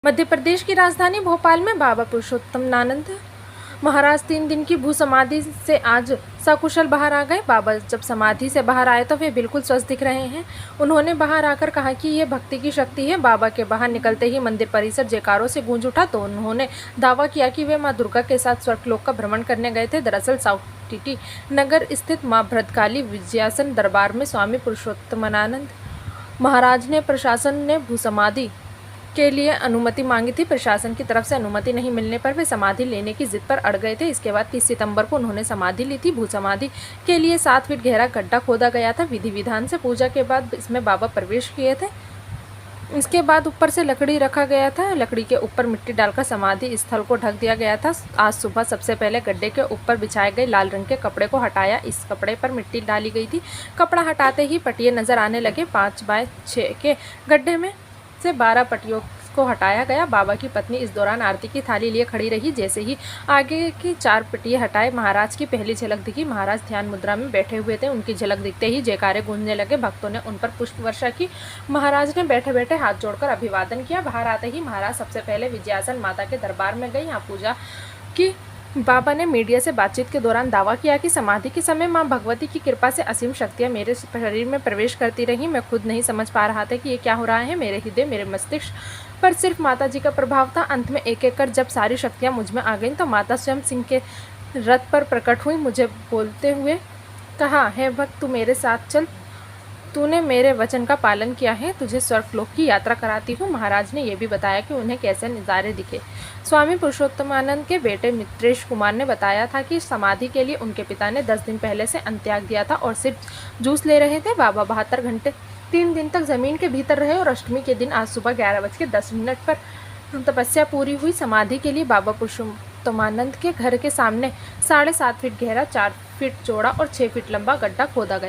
मध्य प्रदेश की राजधानी भोपाल में बाबा पुरुषोत्तमानंद महाराज 3 दिन की भू समाधि से आज सकुशल बाहर आ गए। बाबा जब समाधि से बाहर आए तो वे बिल्कुल स्वस्थ दिख रहे हैं। उन्होंने बाहर आकर कहा कि ये भक्ति की शक्ति है। बाबा के बाहर निकलते ही मंदिर परिसर जयकारों से गूंज उठा तो उन्होंने दावा किया कि वे मां दुर्गा के साथ स्वर्गलोक का भ्रमण करने गए थे। दरअसल साउथ टीटी नगर स्थित मां भद्रकाली विजयासन दरबार में स्वामी पुरुषोत्तमानंद महाराज ने प्रशासन ने भू समाधि के लिए अनुमति मांगी थी। प्रशासन की तरफ से अनुमति नहीं मिलने पर वे समाधि लेने की जिद पर अड़ गए थे। इसके बाद 30 सितंबर को उन्होंने समाधि ली थी। भू समाधि के लिए 7 फीट गहरा गड्ढा खोदा गया था। विधि विधान से पूजा के बाद इसमें बाबा प्रवेश किए थे। इसके बाद ऊपर से लकड़ी रखा गया था। लकड़ी के ऊपर मिट्टी डालकर समाधि स्थल को ढक दिया गया था। आज सुबह सबसे पहले गड्ढे के ऊपर बिछाए गए लाल रंग के कपड़े को हटाया। इस कपड़े पर मिट्टी डाली गई थी। कपड़ा हटाते ही पटिये नजर आने लगे। 5 बाय 6 के गड्ढे में से 12 पटियों को हटाया गया। बाबा की पत्नी इस दौरान आरती की थाली लिए खड़ी रही। जैसे ही आगे की 4 पटिये हटाए महाराज की पहली झलक दिखी। महाराज ध्यान मुद्रा में बैठे हुए थे। उनकी झलक दिखते ही जयकारे गूंजने लगे। भक्तों ने उन पर पुष्प वर्षा की। महाराज ने बैठे बैठे हाथ जोड़कर अभिवादन किया। बाहर आते ही महाराज सबसे पहले विजयासन माता के दरबार में गए, यहाँ पूजा की। बाबा ने मीडिया से बातचीत के दौरान दावा किया कि समाधि के समय मां भगवती की कृपा से असीम शक्तियां मेरे शरीर में प्रवेश करती रहीं। मैं खुद नहीं समझ पा रहा था कि ये क्या हो रहा है। मेरे हृदय, मेरे मस्तिष्क पर सिर्फ माता जी का प्रभाव था। अंत में एक एक कर जब सारी शक्तियां मुझ में आ गईं तो माता स्वयं सिंह के रथ पर प्रकट हुई। मुझे बोलते हुए कहा, हे भक्त, तू मेरे साथ चल, तूने मेरे वचन का पालन किया है, तुझे स्वर्गलोक की यात्रा कराती हूँ। महाराज ने यह भी बताया कि उन्हें कैसे नज़ारे दिखे। स्वामी पुरुषोत्तमानंद के बेटे मित्रेश कुमार ने बताया था कि समाधि के लिए उनके पिता ने 10 दिन पहले से अन्न त्याग दिया था और सिर्फ जूस ले रहे थे। बाबा 72 घंटे 3 दिन तक जमीन के भीतर रहे और अष्टमी के दिन आज सुबह 11:10 पर तपस्या पूरी हुई। समाधि के लिए बाबा पुरुषोत्तमानंद के घर के सामने 7.5 फीट गहरा, 4 फीट चौड़ा और 6 फीट लंबा गड्ढा खोदा गया।